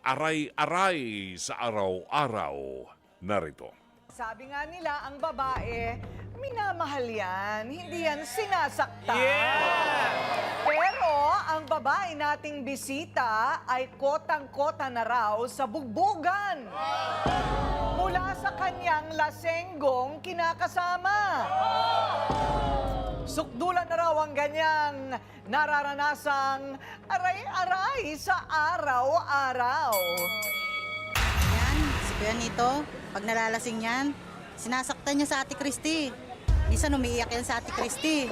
aray-aray sa araw-araw. Narito. Sabi nga nila, ang babae, minamahal yan, hindi yan sinasaktan. Pero ang babae nating bisita ay kotang-kota na raw sa bugbugan. Mula sa kanyang lasenggong kinakasama. Sukdulan na raw ang ganyang nararanasang aray-aray sa araw-araw. Yan, si Kuya Nito, pag nalalasing yan, sinasaktan niya sa Ate Christy. Minsan umiiyak yan sa Ate Christy.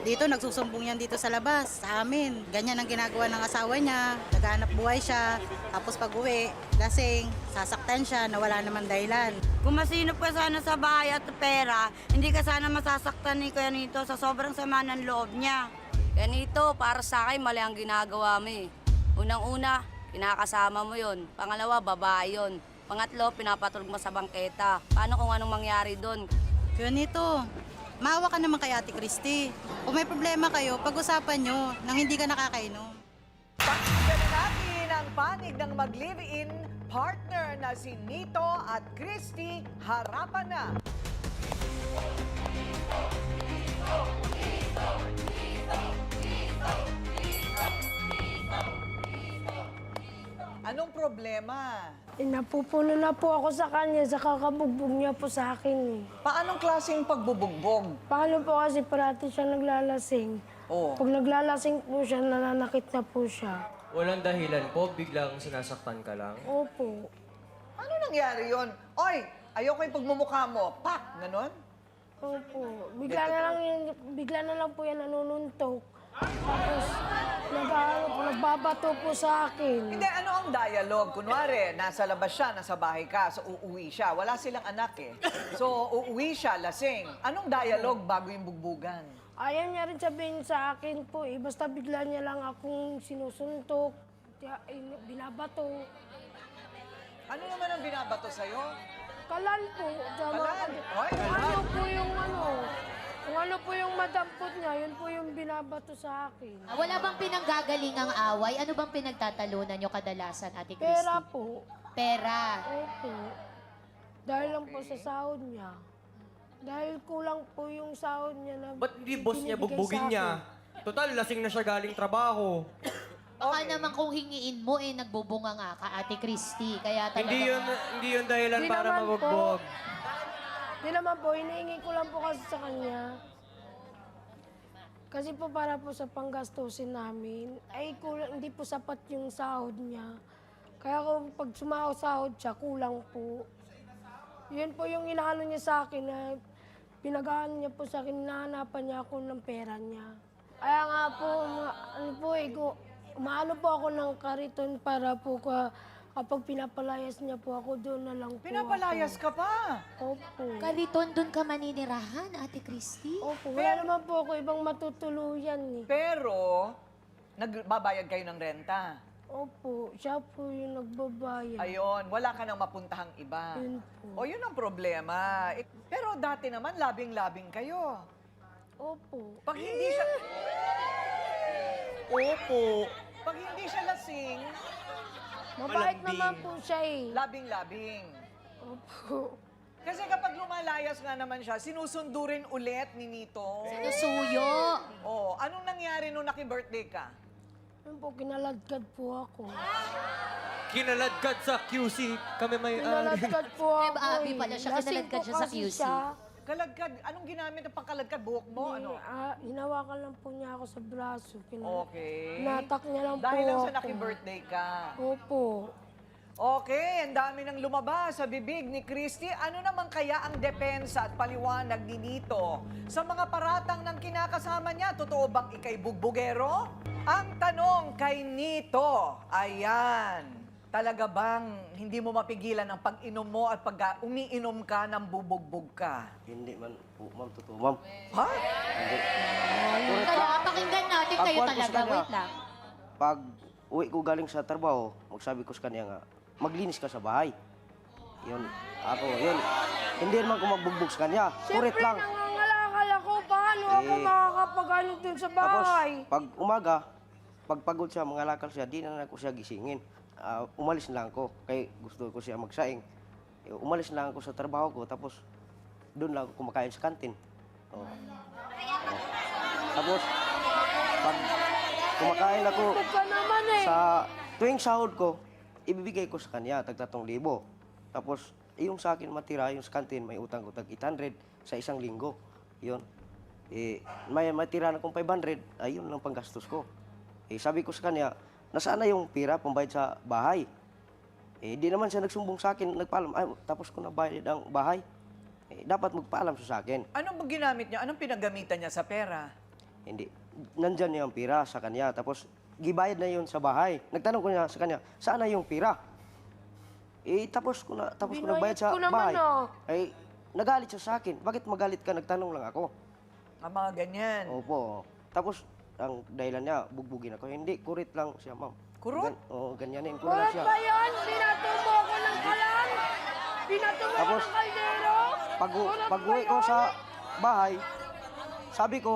Dito, nagsusumbong yan dito sa labas, sa amin. Ganyan ang ginagawa ng asawa niya. Naghahanap buhay siya. Tapos pag uwi, lasing, sasaktan siya na wala naman dahilan. Kung masinop ka sana sa bahay at pera, hindi ka sana masasaktan ni Kuya Nito sa sobrang sama ng loob niya. Kuya Nito, para sa akin, mali ang ginagawa mo eh. Unang-una, kinakasama mo yon. Pangalawa, babae yon. Pangatlo, pinapatulog mo sa bangketa. Paano kung anong mangyari doon? Kuya Nito, maawa ka naman kay Ate Christy. Kung may problema kayo, pag-usapan nyo nang hindi ka nakakainom. Pakinggan na natin ang panig ng mag-live-in partner na si Nito at Christy. Harapan na! Anong problema? Napupuno na po ako sa kanya sa kakabugbog niya po sa akin. Paanong klaseng pagbubugbog? Paano po kasi parati siya naglalasing? Oh. Pag naglalasing po siya, nananakit na po siya. Walang dahilan po, biglang sinasaktan ka lang. Opo. Ano nangyari yon? Oy, ayoko yung pagmumukha mo. Pak! Ganon? Opo. Bigla na lang po yan nanununtok. Tapos, nagbabato po sa akin. Hindi, ano ang dialogue? Kunwari, nasa labas siya, nasa bahay ka, so uuwi siya. Wala silang anak eh. So, uuwi siya, lasing. Anong dialogue bago yung bugbugan? Ayaw niya rin sabihin sa akin po eh. Basta bigla niya lang akong sinusuntok, binabato. Ano naman ang binabato sa'yo? Kalal po. Kalal? Oy, kalal. Ano po yung kung ano po yung madampot niya, yun po yung binabato sa akin. Wala bang pinanggagalingang away? Ano bang pinagtatalunan nyo kadalasan, Ate Christy? Pera po. Pera. Opo. Dahil lang po sa sahod niya. Dahil kulang po yung sahod niya na Ba't hindi boss niya binibigay bugbugin sa niya? akin. Total, lasing na siya galing trabaho. Baka naman kung hingiin mo, nagbubunga nga ka, Ate Christy. Kaya talaga... Hindi yun dahilan Hindi para naman mabugbog. Hindi naman po, hinihingi ko lang po kasi sa kanya. Kasi po para po sa panggastusin namin, ay kulang, hindi po sapat yung sahod niya. Kaya kung pag sumahod siya, kulang po. Yun po yung inaano niya sa akin na pinag-aano niya po sa akin, hinahanapan niya ako ng pera niya. Kaya nga po, umaano po ako ng kariton para po kapag pinapalayas niya po ako, doon na lang po Pinapalayas ka pa. Opo. Kaliton, doon ka maninirahan, Ate Christy? Opo, wala naman po ako ibang matutuluyan eh. Pero, nagbabayad kayo ng renta. Opo, siya po yung nagbabayad. Ayun, wala ka nang mapuntahang iba. Yun po. O, yun ang problema. Pero dati naman, labing-labing kayo. Opo. Pag hindi siya... Opo. Pag hindi siya lasing, Mabait Malambing. naman po siya eh. labing-labing. Opo. Kasi kapag lumalayas nga naman siya, sinusundo rin ulit ni Nito. Sinusuyo. Oh, anong nangyari nung naki-birthday ka? Yun po, kinaladkad po ako. Kinaladkad sa QC. Kami may... Kinaladkad po ako Abi eh. pala siya, Lasing kinaladkad po siya sa kasi QC. siya. Kaladkad, anong ginamit ng pangkaladkad? Buhok mo? Ano? Hinawakan lang po niya ako sa braso. Okay. Hinatak niya lang Dahil po lang sa ako. naki-birthday ka. Opo. Okay, ang dami nang lumabas sa bibig ni Christy. Ano naman kaya ang depensa at paliwanag ni Nito sa mga paratang ng kinakasama niya? Totoo bang ikay bugbugero? Ang tanong kay Nito, ayan, talaga bang hindi mo mapigilan ang pag-inom mo at pag umiinom ka ng bubugbog ka? Hindi man po, ma'am. Totoo, ma'am. Ha? Hindi. Kaya pakinggan natin kayo Ako, talaga. kanya. Wait lang. Pag uwi ko galing sa trabaho, magsabi ko sa kanya nga, maglinis ka sa bahay. Yun, yun. Hindi naman ko magbugbog sa kanya. Kurit Siyempre, lang. nangangalakal ako. Paano ako makakapag-ano dun sa Tapos, bahay? pag umaga, pag pagod siya, mangalakal siya, di na ako siya gisingin. umalis na lang ako. Kaya gusto ko siya magsaing. Umalis na lang ako sa trabaho ko, tapos doon lang ako kumakain sa kantin. Oh. Tapos, pag kumakain ako Huwag ka naman eh. sa tuwing sahod ko, ibibigay ko sa kanya, tag 3,000. Tapos, yung sa akin matira, yung sa kantin, may utang ko tag 800 sa isang linggo. Yun. May matira na kong 500, ayun lang panggastos ko. Sabi ko sa kanya, nasaan na yung pira pambayad sa bahay? Di naman siya nagsumbong sa akin, nagpaalam, ay, tapos ko na bayad ang bahay. Dapat magpaalam siya sa akin. Anong ginamit niya? Anong pinagamitan niya sa pera? Hindi. Nandyan yung pira sa kanya. Tapos, gibayad na yun sa bahay. Nagtanong ko niya sa kanya, saan na yung pira? Tapos ko na bayad sa Binayad ko naman, bahay. oh. Nagalit siya sa akin. Bakit magalit ka? Nagtanong lang ako. Ang mga ganyan. Opo. Tapos, ang dahilan niya, bugbugin ako. Hindi, kurit lang siya, ma'am. Kurot? Oo, ganyanin ko lang Kulat siya. ba yan? Binato mo ako ng kalan? Binato mo ako Tapos, ng kaldero? Kulat Pag ba uwi ko yan? sa bahay, sabi ko,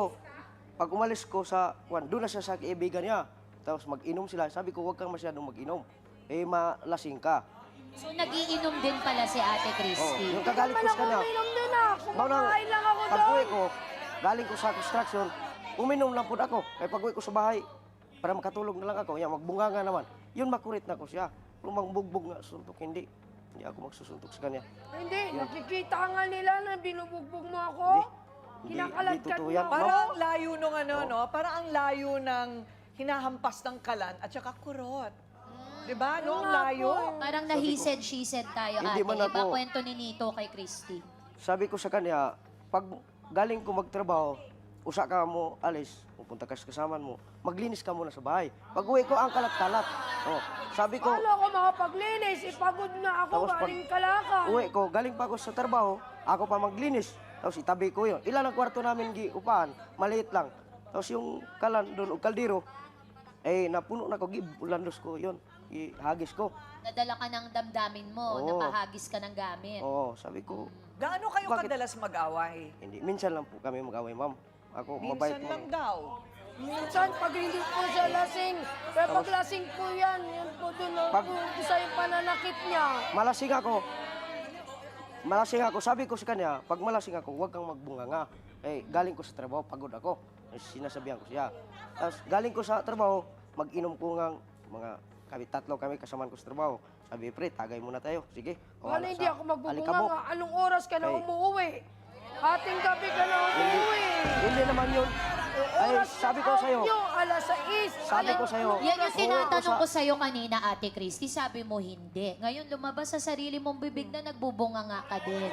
pag umalis ko sa, doon na siya sa kaibigan niya. Tapos mag-inom sila. Sabi ko, huwag kang masyadong mag-inom. Malasing ka. So, nagiinom din pala si Ate Oh, Christy. yung kagalit ko sa kanya. Uminom din ah. Kumakain lang ako Pag doon. uwi ko, galing ko sa construction, uminom lang po ako. Kaya pag uwi ko sa bahay, para makatulog na lang ako, magbunga nga naman. Yun, makurit na ko siya. Kung magbugbog nga, suntok, hindi. Hindi ako magsusuntok sa kanya. Hindi, nakikita nga nila na binubugbog mo ako. Hindi Kinakalagkat totoo mo yan. ako. Parang ang layo nung no? Parang ang layo ng hinahampas ng kalan at saka kurot. Diba? No, ang layo. Parang na he said, she said tayo, Hindi ate. man Iba ako- kwento ni Nito kay Christy. Sabi ko sa kanya, pag galing ko magtrabaho, usa ka mo alis, pupunta ka sa kasaman mo, maglinis ka muna sa bahay. Pag uwi ko, ang kalat-kalat. Oh, sabi ko, Paano ako makapaglinis? Ipagod na ako, Tapos pag- galing Kalakan. uwi ko, galing pa ako sa trabaho, ako pa maglinis. Tapos itabi ko yun. Ilan ang kwarto namin upahan, maliit lang. Tapos yung kalan doon, o kaldero, napuno na ko, ulandos ko yun, ihagis ko. Nadala ka ng damdamin mo, Oo. napahagis ka ng gamit. Oo, sabi ko, Gaano kayo Bakit? kadalas mag-away? hindi, minsan lang po kami mag-away, ma'am. Ako, mabait Minsan po. lang daw. Minsan, pag hindi po siya lasing. Pero pag lasing po yan, yun po doon Pag- isa yung pananakit niya. Malasing ako. Malasing ako. Sabi ko sa kanya, pag malasing ako, huwag kang magbunganga. Galing ko sa trabaho, pagod ako. Sinasabihan ko siya. Tapos galing ko sa trabaho, mag-inom ko ng kami tatlo kami kasamaan ko sa trabaho. Sabi, pre, tagay muna tayo. Sige. Paano hindi ako Alikabok. magbubunga? Anong oras ka na Ay. umuwi? Ating gabi ka na umuwi. Hindi naman yun. Ay, Oras sabi ko sa'yo. Nyo, alas 6. Sabi ko sa'yo. Yan yung uuwi tinatanong sa- ko sa'yo kanina, Ate Christy. Sabi mo hindi. Ngayon lumabas sa sarili mong bibig na nagbubunga nga ka din.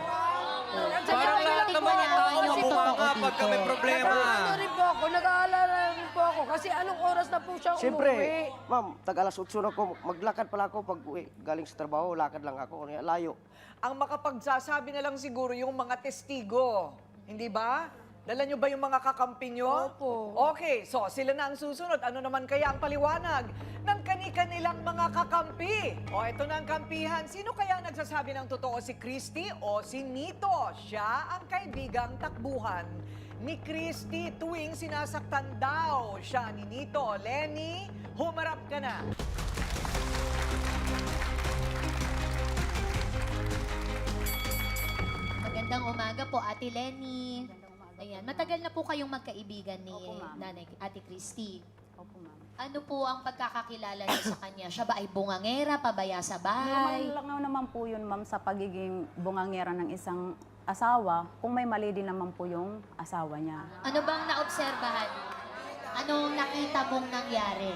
Parang lahat naman yung tao Yung mabunganga totoo pagka may dito. problema. Nag-ano rin po ako, nag-aalala rin po ako. Kasi anong oras na po siya Siyempre, umuwi? ma'am, tag-alas 8 na ako. Maglakad pala ako pag uwi. Galing sa trabaho, lakad lang ako. Layo. Ang makapagsasabi na lang siguro yung mga testigo. Hindi ba? Dala nyo ba yung mga kakampi nyo? Opo. Okay, so sila na ang susunod. Ano naman kaya ang paliwanag ng kani-kanilang mga kakampi? O ito na ang kampihan. Sino kaya ang nagsasabi ng totoo, si Christy o si Nito? Siya ang kaibigang takbuhan ni Christy tuwing sinasaktan daw siya ni Nito. Lenny, humarap ka na. Magandang umaga po, Ate Lenny. Ayan, matagal na po kayong magkaibigan ni Nanay Ate Christy. Opo, ma'am. Ano po ang pagkakakilala niyo sa kanya? Siya ba ay bungangera, pabaya sa bahay? Normal lang naman po yun, ma'am, sa pagiging bungangera ng isang asawa, kung may mali din naman po yung asawa niya. Ano bang naobserbahan? Anong nakita mong nangyari?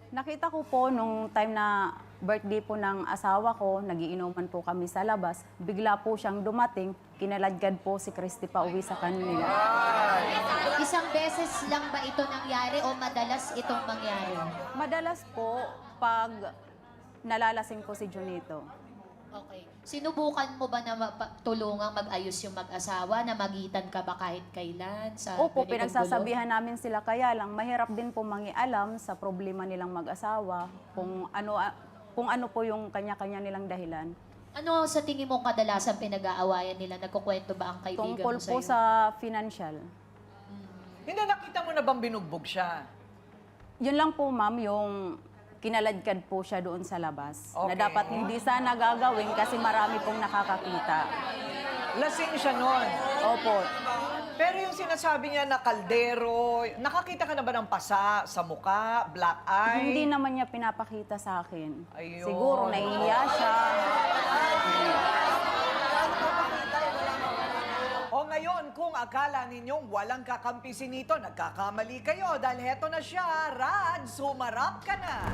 Nakita ko po nung time na birthday po ng asawa ko, nagiinuman po kami sa labas, bigla po siyang dumating, kinaladkad po si Christy pa uwi sa kanila. Isang beses lang ba ito nangyari o madalas itong mangyari? Madalas po, pag nalalasing po si Junito. Okay. Sinubukan mo ba na tulungang mag-ayos yung mag-asawa, na magitan ka ba kahit kailan? Sa Opo, ganitong pinagsasabihan namin sila, kaya lang mahirap din po mangialam sa problema nilang mag-asawa, kung ano po yung kanya-kanya nilang dahilan. gulo? Ano sa tingin mo kadalasan pinag-aawayan nila? Nagkukwento ba ang kaibigan Tungkol mo po sa'yo? sa financial. Hindi, nakita mo na bang binugbog siya? Yun lang po, ma'am, yung kinaladkad po siya doon sa labas. Na Okay. dapat hindi sana gagawin kasi marami pong nakakakita. Lasing siya nun. Opo. Pero yung sinasabi niya na kaldero, nakakita ka na ba ng pasa sa muka, black eye? Hindi naman niya pinapakita sa akin. Ayun. Siguro nahihiya siya. O ngayon, kung akala ninyong walang kakampi si Nito, nagkakamali kayo dahil heto na siya. Rad, sumarap ka na.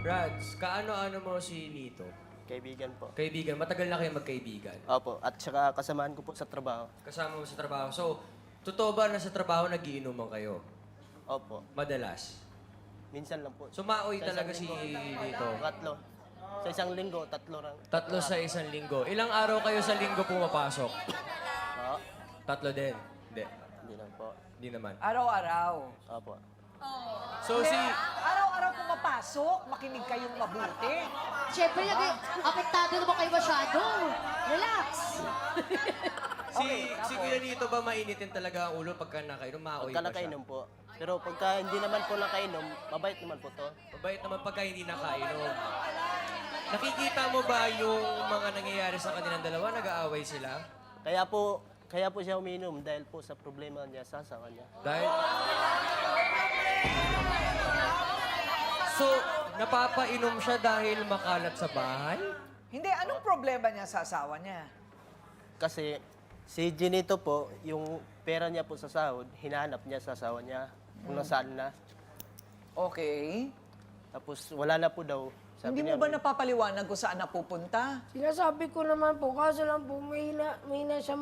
Rads, kaano-ano mo si Nito? Kaibigan po. Kaibigan, matagal na kayo magkaibigan. Opo, at saka kasamaan ko po sa trabaho. Kasama mo sa trabaho. So, totoo ba na sa trabaho nagiinuman kayo? Opo, Madalas. minsan lang po. Sumaoy Sa isang talaga si linggo, Nito. Tatlo. Sa isang linggo, tatlo lang. 3 sa isang linggo. Ilang araw kayo sa linggo pumapasok? Oo, 3 din. Hindi. hindi lang po. Hindi naman. Araw-araw. Opo. So, si... Araw-araw pumapasok, makinig kayong mabuti. Siyempre, apektado naman kayo masyado. Relax. Si Kuya Nito ba mainitin talaga ang ulo pagka nakainom? Maoy Pagka ba siya? nakainom po. Pero pagka hindi naman po nakainom, mabait naman po to. Mabait naman pagka hindi nakainom. Nakikita mo ba yung mga nangyayari sa kanilang dalawa? Nag-aaway sila? Kaya po siya umiinom dahil po sa problema niya sa asawa niya. Dahil... So, napapainom siya dahil makalat sa bahay? Hindi, anong problema niya sa asawa niya? Kasi si Ginito po, yung pera niya po sa sahod, hinahanap niya sa asawa niya kung nasaan na. Okay. Tapos wala na po daw. Hindi mo ba napapaliwanag kung saan napupunta? Sinasabi ko naman po, kaso lang po, mahina siya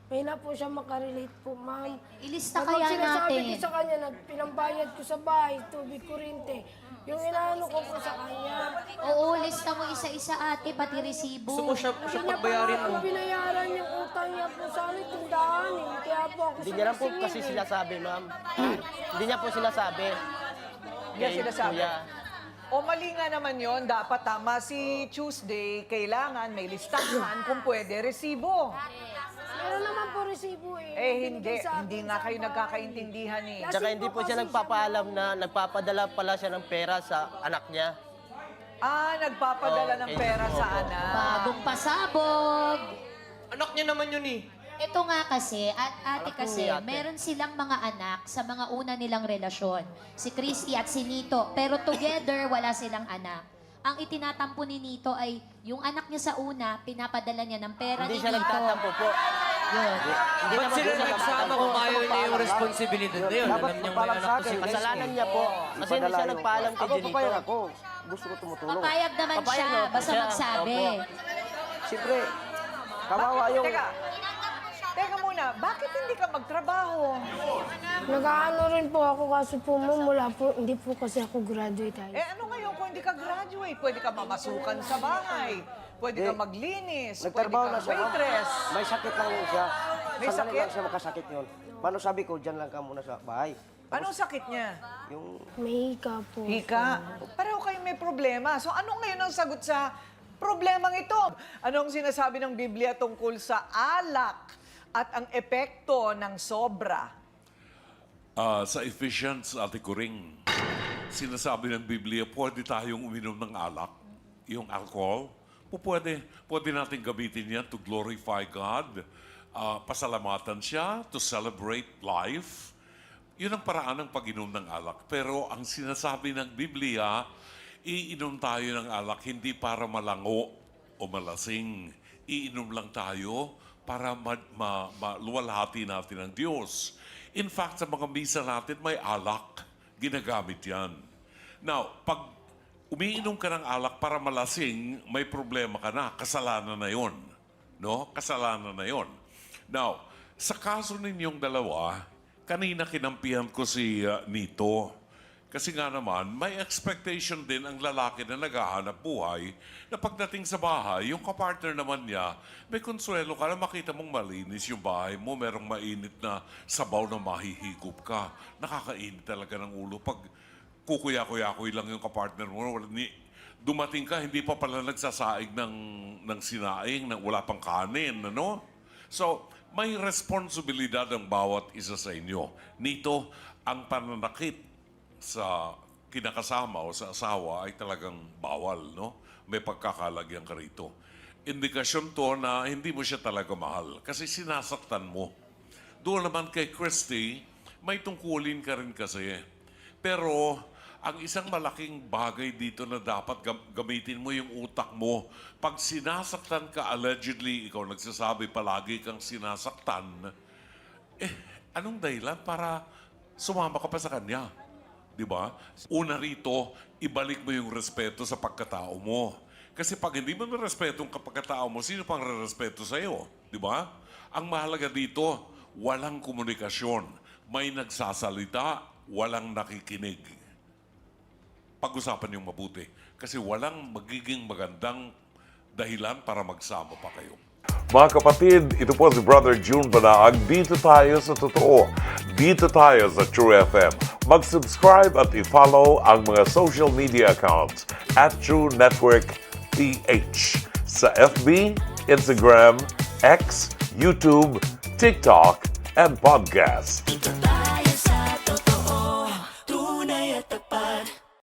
mahina po siya makarelate po, ma'am. Ilista Kapag kaya sinasabi natin. ko sa kanya, pinambayad ko sa bahay, tubig, kuryente. Yung inaano ko po sa kanya. Oo, lista mo isa-isa ate, pati resibo. Gusto mo siya Hindi niya pagbayarin pa mo? binayaran yung utang niya po sa akin, tindahan eh. Kaya po ako Hindi niya lang po sinisingil kasi eh. sinasabi, ma'am. Hindi niya po sinasabi. Hindi Kay sinasabi. kuya. O mali nga naman yon, dapat tama si Tuesday, kailangan may listahan kung pwede resibo. Meron naman po resibo eh. Eh hindi, Binigay sa akin hindi sa nga kayo bahay. nagkakaintindihan eh. Tsaka hindi po siya nagpapaalam na nagpapadala pala siya ng pera sa anak niya. Ah, nagpapadala ng pera sa anak. Bagong pasabog. Anak niya naman yun eh. Ito nga kasi, at ate Anak kasi, ni ate. meron silang mga anak sa mga una nilang relasyon. Si Christy at si Nito. Pero together, wala silang anak. Ang itinatampo ni Nito ay yung anak niya sa una, pinapadala niya ng pera Hindi ni siya Nito. nagtatampo po. Yun. Hindi Ba't naman sila po siya nagsama nagtatampo. kung ayaw niya yung responsibilidad na yun? Alam niyang may anak ko si Kasalanan niya po. Kasi hindi siya nagpaalam kay Ginito. ako. Gusto ko tumutulong. Papayag naman Papayag siya, naman basta siya. magsabi. Siyempre, kawawa yung... Teka muna, bakit hindi ka magtrabaho? Nag-aano rin po ako kaso po ma'am, hindi po kasi ako graduate. Eh ano ngayon kung hindi ka graduate? Pwede ka mamasukan sa bahay. Pwede ka maglinis. Nagtrabaho na Pwede ka siya. ma'am. waitress. May sakit lang siya. May Sandali sakit? lang siya makasakit yun. Paano sabi ko, dyan lang ka muna sa bahay. Anong sakit niya? Yung May hika po. Hika. Pareho kayo may problema. So anong ngayon ang sagot sa problemang ito? Anong sinasabi ng Biblia tungkol sa alak at ang epekto ng sobra? Sa Ephesians, Ate Kuring, sinasabi ng Biblia, pwede tayong uminom ng alak, yung alcohol. Pwede natin gamitin yan to glorify God, pasalamatan siya, to celebrate life. Yun ang paraan ng pag-inom ng alak. Pero ang sinasabi ng Biblia, iinom tayo ng alak hindi para malango o malasing. Iinom lang tayo para maluwalhati natin ang Diyos. In fact, sa mga misa natin, may alak. Ginagamit yan. Now, pag umiinom ka ng alak para malasing, may problema ka na. Kasalanan na yon. No? Kasalanan na yon. Now, sa kaso ninyong dalawa, kanina kinampihan ko si Nito. Kasi nga naman, may expectation din ang lalaki na naghahanap buhay na pagdating sa bahay, yung kapartner naman niya, may konsuelo ka na makita mong malinis yung bahay mo, merong mainit na sabaw na mahihigop ka. Nakakainit talaga ng ulo. Pag kukuya-kuya-kuy lang yung kapartner mo, dumating ka, hindi pa pala nagsasaing ng sinaing, wala pang kanin, ano? So, may responsibilidad ang bawat isa sa inyo. Nito, ang pananakit sa kinakasama o sa asawa ay talagang bawal, no? May pagkakalagyan ka rito. Indikasyon to na hindi mo siya talaga mahal kasi sinasaktan mo. Doon naman kay Christy, may tungkulin ka rin kasi. Pero ang isang malaking bagay dito na dapat gamitin mo yung utak mo. Pag sinasaktan ka, allegedly, ikaw nagsasabi palagi kang sinasaktan, anong dahilan para sumama ka pa sa kanya? Di ba? Una rito, ibalik mo yung respeto sa pagkatao mo. Kasi pag hindi mo respeto ang pagkatao mo, sino pang re-respeto sa'yo? Di ba? Ang mahalaga dito, walang komunikasyon. May nagsasalita, walang nakikinig. Pag-usapan yung mabuti. Kasi walang magiging magandang dahilan para magsama pa kayo. Mga kapatid, ito po si Brother June Banaag. Dito tayo sa totoo. Dito tayo sa True FM. Mag-subscribe at i-follow ang mga social media accounts at True Network PH sa FB, Instagram, X, YouTube, TikTok, and podcast.